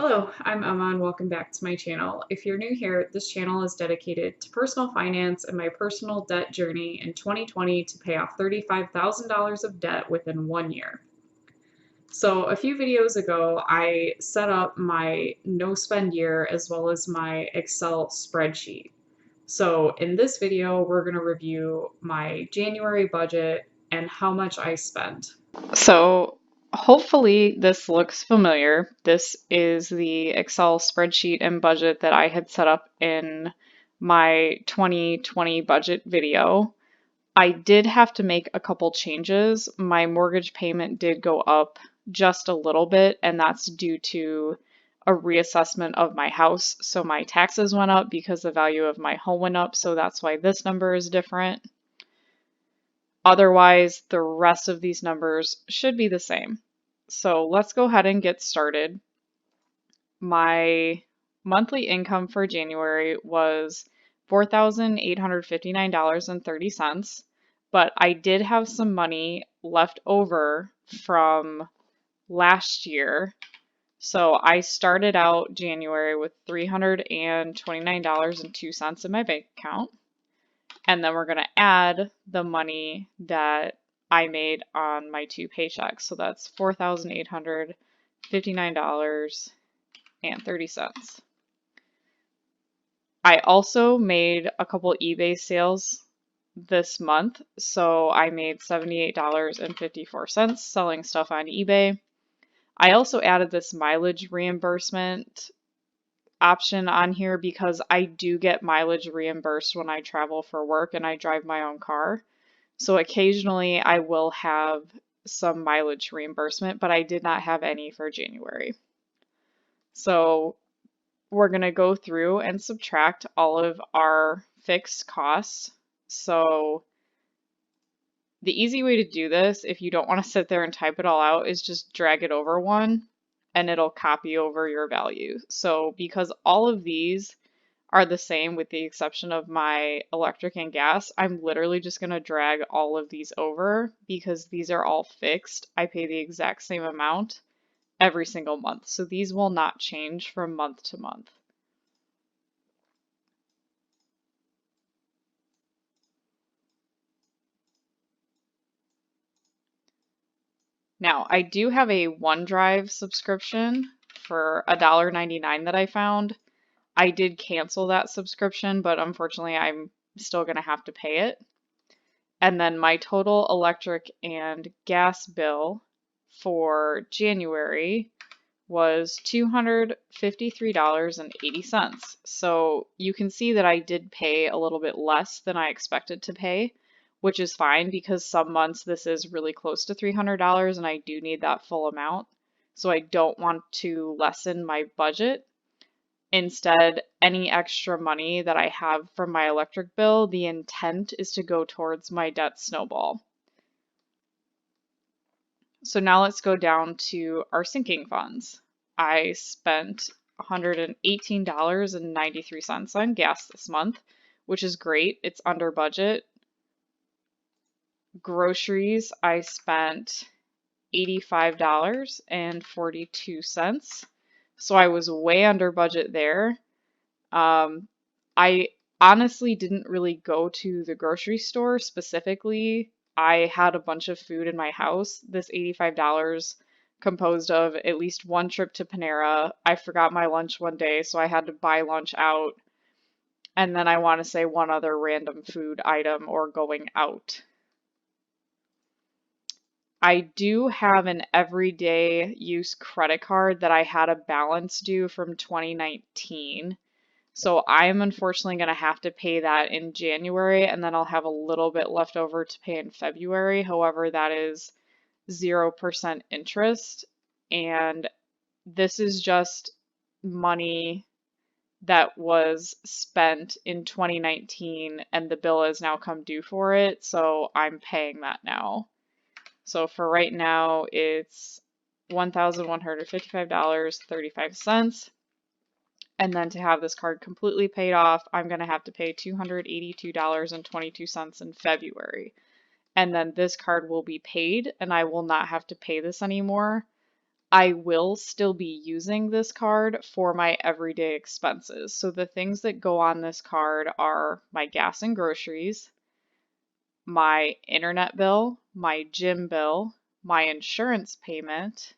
Hello, I'm Emma and welcome back to my channel. If you're new here, this channel is dedicated to personal finance and my personal debt journey in 2020 to pay off $35,000 of debt within 1 year. So a few videos ago, I set up my no spend year as well as my Excel spreadsheet. So in this video, we're going to review my January budget and how much I spent. So hopefully this looks familiar. This is the Excel spreadsheet and budget that I had set up in my 2020 budget video. I did have to make a couple changes. My mortgage payment did go up just a little bit, and that's due to a reassessment of my house. So my taxes went up because the value of my home went up, so that's why this number is different. Otherwise, the rest of these numbers should be the same. So let's go ahead and get started. My monthly income for January was $4,859.30, but I did have some money left over from last year. So I started out January with $329.02 in my bank account. And then we're going to add the money that I made on my two paychecks. So that's $4,859.30. I also made a couple eBay sales this month. So I made $78.54 selling stuff on eBay. I also added this mileage reimbursement option on here because I do get mileage reimbursed when I travel for work and I drive my own car. So occasionally I will have some mileage reimbursement, but I did not have any for January. So we're going to go through and subtract all of our fixed costs. So the easy way to do this, if you don't want to sit there and type it all out, is just drag it over one and it'll copy over your value. So because all of these are the same with the exception of my electric and gas, I'm literally just going to drag all of these over because these are all fixed. I pay the exact same amount every single month. So these will not change from month to month. Now, I do have a OneDrive subscription for $1.99 that I found. I did cancel that subscription, but unfortunately I'm still going to have to pay it. And then my total electric and gas bill for January was $253.80. So you can see that I did pay a little bit less than I expected to pay, which is fine because some months this is really close to $300 and I do need that full amount. So I don't want to lessen my budget. Instead, any extra money that I have from my electric bill, the intent is to go towards my debt snowball. So now let's go down to our sinking funds. I spent $118.93 on gas this month, which is great. It's under budget. Groceries, I spent $85.42. So I was way under budget there. I honestly didn't really go to the grocery store specifically. I had a bunch of food in my house. This $85 composed of at least one trip to Panera. I forgot my lunch one day, so I had to buy lunch out. And then I want to say one other random food item or going out. I do have an everyday use credit card that I had a balance due from 2019. So I am unfortunately going to have to pay that in January, and then I'll have a little bit left over to pay in February. However, that is 0% interest. And this is just money that was spent in 2019, and the bill has now come due for it. So I'm paying that now. So for right now, it's $1,155.35. And then to have this card completely paid off, I'm going to have to pay $282.22 in February. And then this card will be paid, and I will not have to pay this anymore. I will still be using this card for my everyday expenses. So the things that go on this card are my gas and groceries, my internet bill, my gym bill, my insurance payment,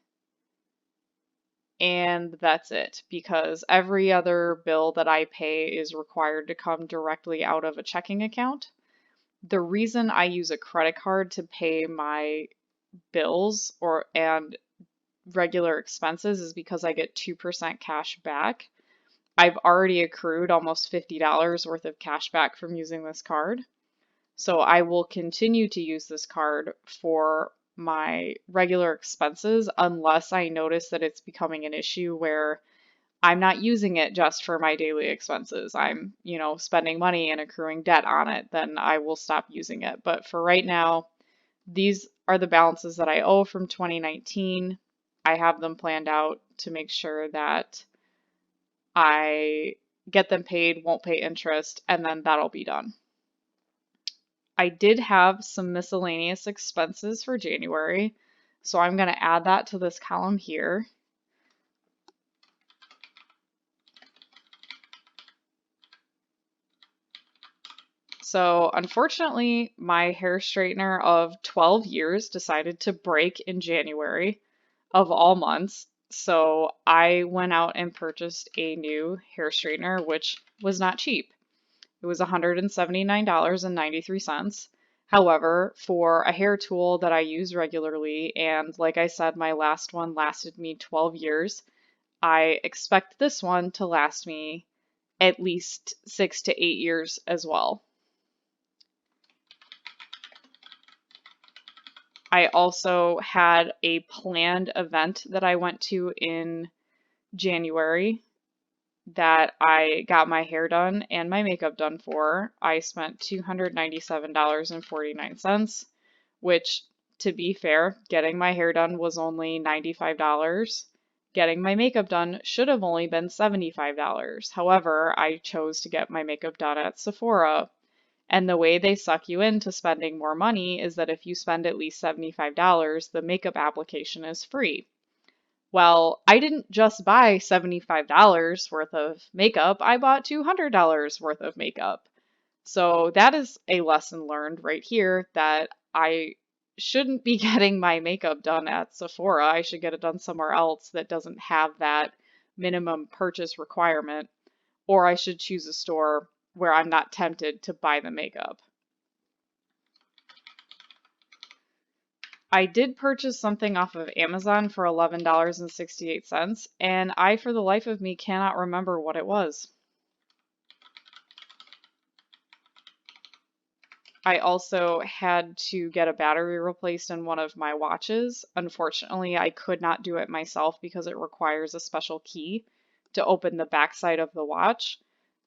and that's it, because every other bill that I pay is required to come directly out of a checking account. The reason I use a credit card to pay my bills and regular expenses is because I get 2% cash back. I've already accrued almost $50 worth of cash back from using this card. So I will continue to use this card for my regular expenses unless I notice that it's becoming an issue where I'm not using it just for my daily expenses. I'm, spending money and accruing debt on it, then I will stop using it. But for right now, these are the balances that I owe from 2019. I have them planned out to make sure that I get them paid, won't pay interest, and then that'll be done. I did have some miscellaneous expenses for January, so I'm going to add that to this column here. So unfortunately, my hair straightener of 12 years decided to break in January of all months. So I went out and purchased a new hair straightener, which was not cheap. It was $179.93. However, for a hair tool that I use regularly, and like I said, my last one lasted me 12 years, I expect this one to last me at least 6 to 8 years as well. I also had a planned event that I went to in January that I got my hair done and my makeup done for. I spent $297.49, which, to be fair, getting my hair done was only $95. Getting my makeup done should have only been $75. However, I chose to get my makeup done at Sephora. And the way they suck you into spending more money is that if you spend at least $75, the makeup application is free. Well, I didn't just buy $75 worth of makeup, I bought $200 worth of makeup. So that is a lesson learned right here that I shouldn't be getting my makeup done at Sephora. I should get it done somewhere else that doesn't have that minimum purchase requirement, or I should choose a store where I'm not tempted to buy the makeup. I did purchase something off of Amazon for $11.68, and I, for the life of me, cannot remember what it was. I also had to get a battery replaced in one of my watches. Unfortunately, I could not do it myself because it requires a special key to open the backside of the watch.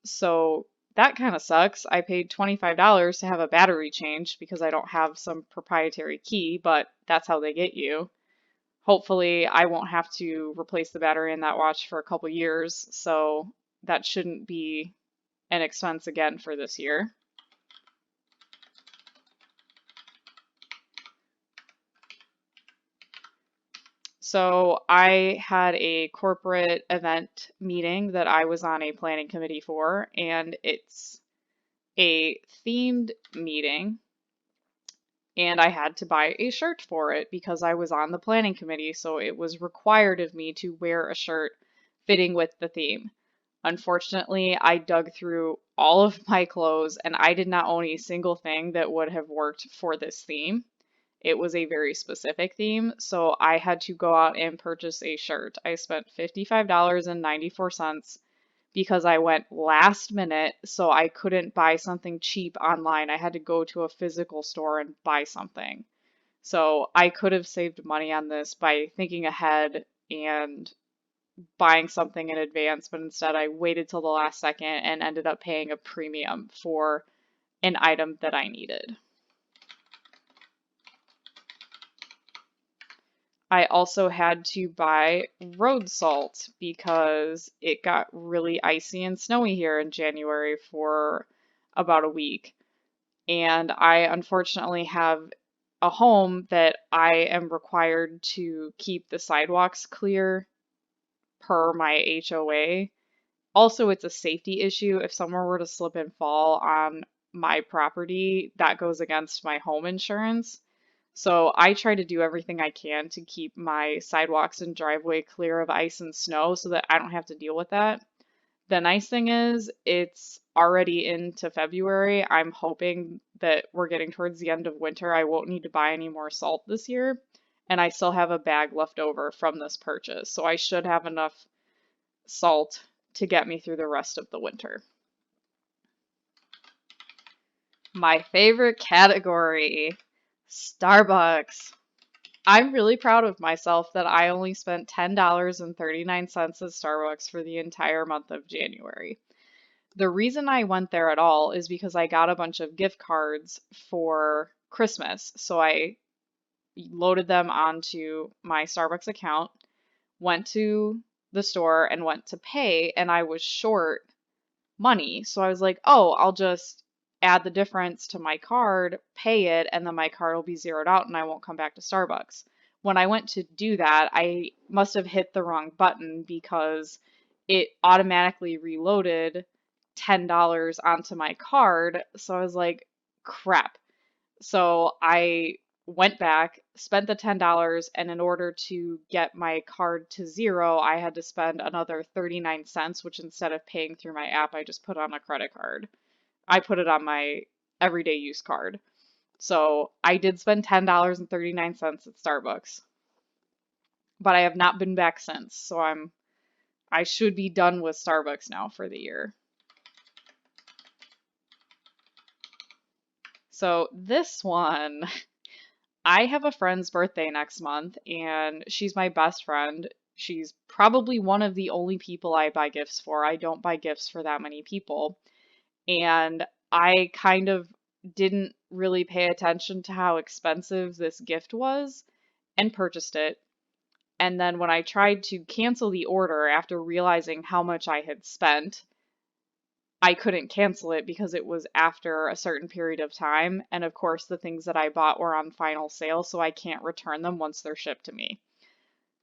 So that kind of sucks. I paid $25 to have a battery changed because I don't have some proprietary key, but that's how they get you. Hopefully, I won't have to replace the battery in that watch for a couple years, so that shouldn't be an expense again for this year. So I had a corporate event meeting that I was on a planning committee for, and it's a themed meeting, and I had to buy a shirt for it because I was on the planning committee, so it was required of me to wear a shirt fitting with the theme. Unfortunately, I dug through all of my clothes and I did not own a single thing that would have worked for this theme. It was a very specific theme, so I had to go out and purchase a shirt. I spent $55.94 because I went last minute, so I couldn't buy something cheap online. I had to go to a physical store and buy something. So I could have saved money on this by thinking ahead and buying something in advance, but instead I waited till the last second and ended up paying a premium for an item that I needed. I also had to buy road salt because it got really icy and snowy here in January for about a week. And I unfortunately have a home that I am required to keep the sidewalks clear per my HOA. Also, it's a safety issue. If someone were to slip and fall on my property, that goes against my home insurance. So I try to do everything I can to keep my sidewalks and driveway clear of ice and snow so that I don't have to deal with that. The nice thing is, it's already into February. I'm hoping that we're getting towards the end of winter. I won't need to buy any more salt this year, and I still have a bag left over from this purchase. So I should have enough salt to get me through the rest of the winter. My favorite category, Starbucks. I'm really proud of myself that I only spent $10.39 at Starbucks for the entire month of January. The reason I went there at all is because I got a bunch of gift cards for Christmas. So I loaded them onto my Starbucks account, went to the store and went to pay, and I was short money. So I was like, oh, I'll just add the difference to my card, pay it, and then my card will be zeroed out and I won't come back to Starbucks. When I went to do that, I must have hit the wrong button because it automatically reloaded $10 onto my card. So I was like, crap. So I went back, spent the $10, and in order to get my card to zero, I had to spend another 39 cents, which instead of paying through my app, I just put on a credit card. I put it on my everyday use card. So I did spend $10.39 at Starbucks, but I have not been back since. So I should be done with Starbucks now for the year. So this one, I have a friend's birthday next month, and she's my best friend. She's probably one of the only people I buy gifts for. I don't buy gifts for that many people. And I kind of didn't really pay attention to how expensive this gift was and purchased it. And then when I tried to cancel the order after realizing how much I had spent, I couldn't cancel it because it was after a certain period of time. And of course, the things that I bought were on final sale, so I can't return them once they're shipped to me.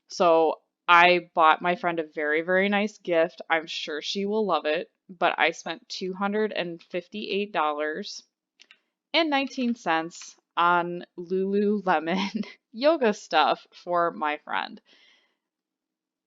So I bought my friend a very, very nice gift. I'm sure she will love it, but I spent $258.19 on Lululemon yoga stuff for my friend.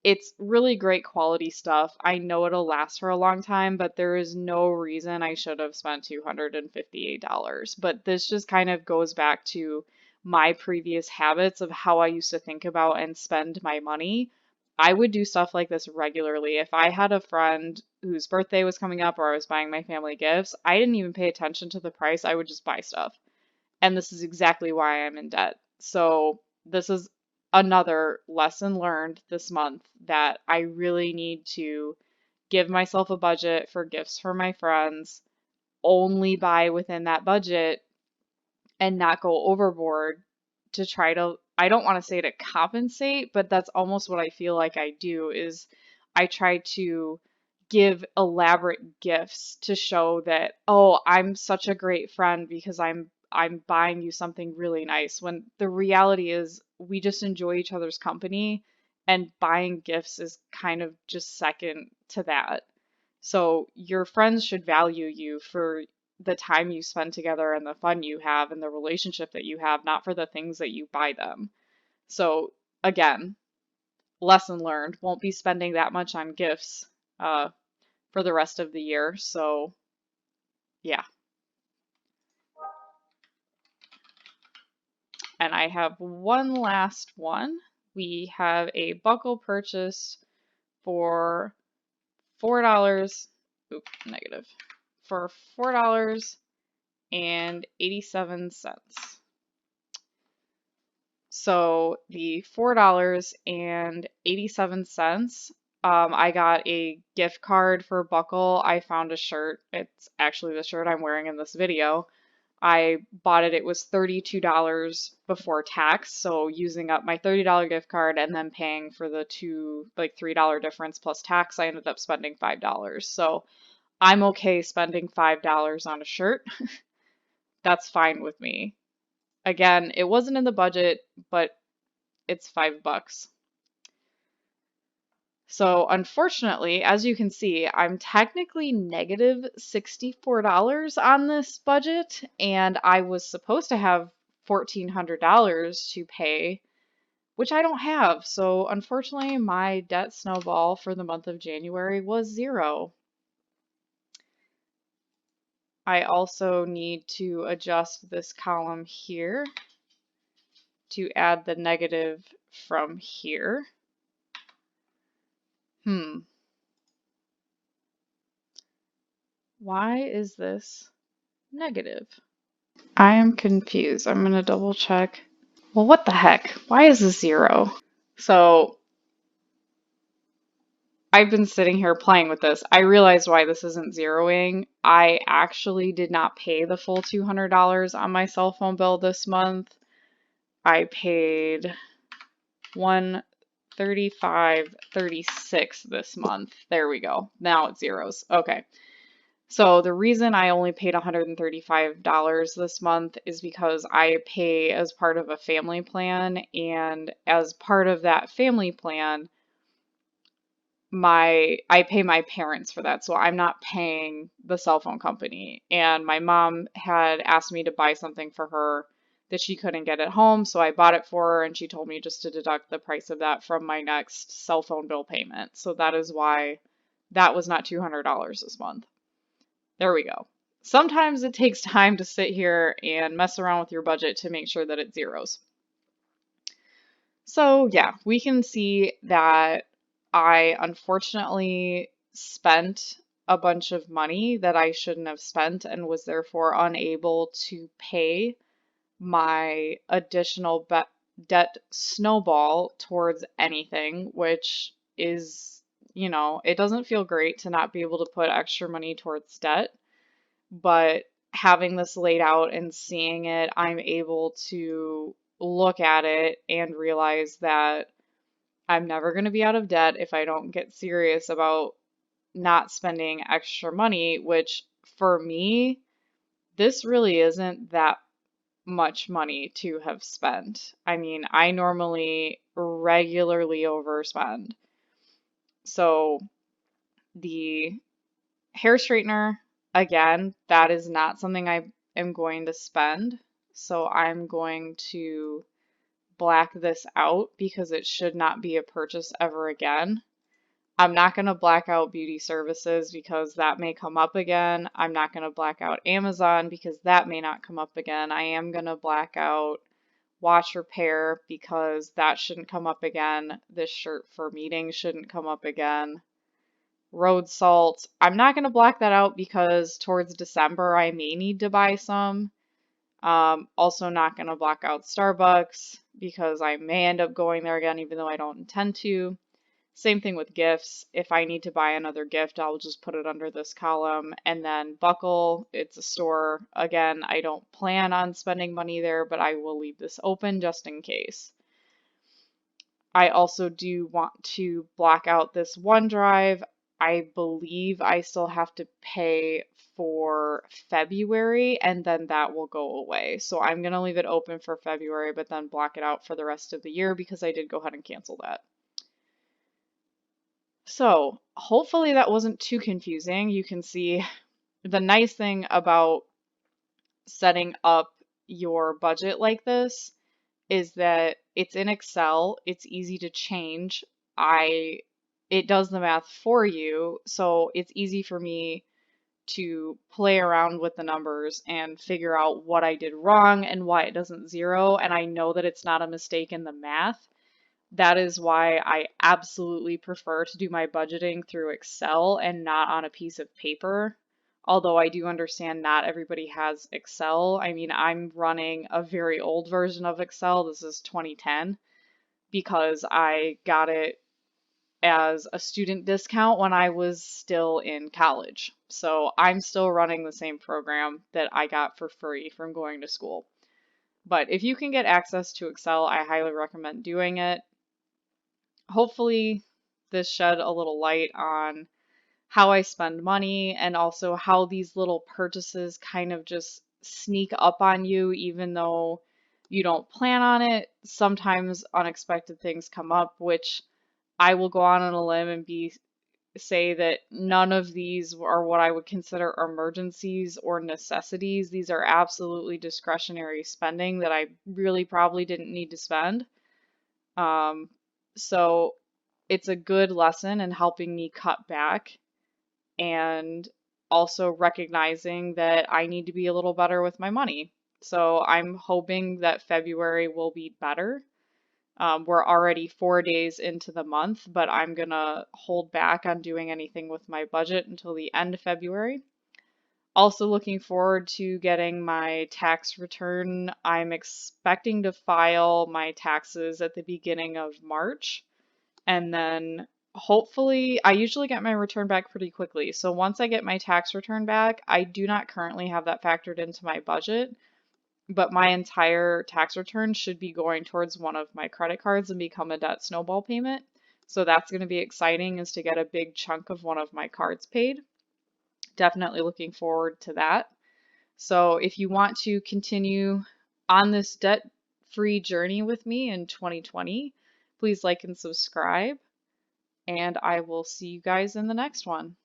It's really great quality stuff. I know it'll last for a long time, but there is no reason I should have spent $258. But this just kind of goes back to my previous habits of how I used to think about and spend my money. I would do stuff like this regularly. If I had a friend whose birthday was coming up or I was buying my family gifts, I didn't even pay attention to the price. I would just buy stuff. And this is exactly why I'm in debt. So this is another lesson learned this month that I really need to give myself a budget for gifts for my friends, only buy within that budget and not go overboard to try to, I don't want to say to compensate, but that's almost what I feel like I do is I try to give elaborate gifts to show that, oh, I'm such a great friend because I'm buying you something really nice, when the reality is we just enjoy each other's company and buying gifts is kind of just second to that. So your friends should value you for the time you spend together and the fun you have and the relationship that you have, not for the things that you buy them. So again, lesson learned, won't be spending that much on gifts for the rest of the year. So yeah. And I have one last one. We have a buckle purchase for $4. Oop, negative. For $4.87. So the $4.87, I got a gift card for Buckle. I found a shirt. It's actually the shirt I'm wearing in this video. I bought it, it was $32 before tax. So using up my $30 gift card and then paying for the $3 difference plus tax, I ended up spending $5. So I'm okay spending $5 on a shirt. That's fine with me. Again, it wasn't in the budget, but it's $5. So unfortunately, as you can see, I'm technically negative $64 on this budget, and I was supposed to have $1,400 to pay, which I don't have. So unfortunately, my debt snowball for the month of January was 0. I also need to adjust this column here to add the negative from here. Why is this negative? I am confused. I'm going to double check. Well, what the heck? Why is this 0? So I've been sitting here playing with this. I realized why this isn't zeroing. I actually did not pay the full $200 on my cell phone bill this month. I paid $135.36 this month. There we go. Now it zeros. Okay. So the reason I only paid $135 this month is because I pay as part of a family plan, and as part of that family plan, I pay my parents for that. So I'm not paying the cell phone company. And my mom had asked me to buy something for her that she couldn't get at home, so I bought it for her, and she told me just to deduct the price of that from my next cell phone bill payment. So that is why that was not $200 this month. There we go. Sometimes it takes time to sit here and mess around with your budget to make sure that it zeros. So yeah, we can see that I unfortunately spent a bunch of money that I shouldn't have spent and was therefore unable to pay my additional debt snowball towards anything, which is, it doesn't feel great to not be able to put extra money towards debt. But having this laid out and seeing it, I'm able to look at it and realize that I'm never going to be out of debt if I don't get serious about not spending extra money, which for me, this really isn't that much money to have spent. I mean, I normally regularly overspend. So the hair straightener, again, that is not something I am going to spend. So I'm going to black this out because it should not be a purchase ever again. I'm not going to black out beauty services because that may come up again. I'm not going to black out Amazon because that may not come up again. I am going to black out watch repair because that shouldn't come up again. This shirt for meetings shouldn't come up again. Road salt, I'm not going to black that out because towards December I may need to buy some. Also not going to black out Starbucks because I may end up going there again even though I don't intend to. Same thing with gifts. If I need to buy another gift, I'll just put it under this column. And then Buckle, it's a store. Again, I don't plan on spending money there, but I will leave this open just in case. I also do want to block out this OneDrive. I believe I still have to pay for February and then that will go away. So I'm going to leave it open for February, but then block it out for the rest of the year because I did go ahead and cancel that. So hopefully that wasn't too confusing. You can see the nice thing about setting up your budget like this is that it's in Excel, it's easy to change. It does the math for you, so it's easy for me to play around with the numbers and figure out what I did wrong and why it doesn't zero, and I know that it's not a mistake in the math. That is why I absolutely prefer to do my budgeting through Excel and not on a piece of paper. Although I do understand not everybody has Excel. I mean, I'm running a very old version of Excel. This is 2010 because I got it as a student discount when I was still in college. So I'm still running the same program that I got for free from going to school. But if you can get access to Excel, I highly recommend doing it. Hopefully, this shed a little light on how I spend money and also how these little purchases kind of just sneak up on you, even though you don't plan on it. Sometimes unexpected things come up, which I will go on a limb and say that none of these are what I would consider emergencies or necessities. These are absolutely discretionary spending that I really probably didn't need to spend. Um, so it's a good lesson in helping me cut back and also recognizing that I need to be a little better with my money. So I'm hoping that February will be better. We're already 4 days into the month, but I'm gonna hold back on doing anything with my budget until the end of February. Also looking forward to getting my tax return. I'm expecting to file my taxes at the beginning of March, and then hopefully, I usually get my return back pretty quickly. So once I get my tax return back, I do not currently have that factored into my budget, but my entire tax return should be going towards one of my credit cards and become a debt snowball payment. So that's going to be exciting, is to get a big chunk of one of my cards paid. Definitely looking forward to that. So if you want to continue on this debt-free journey with me in 2020, please like and subscribe, and I will see you guys in the next one.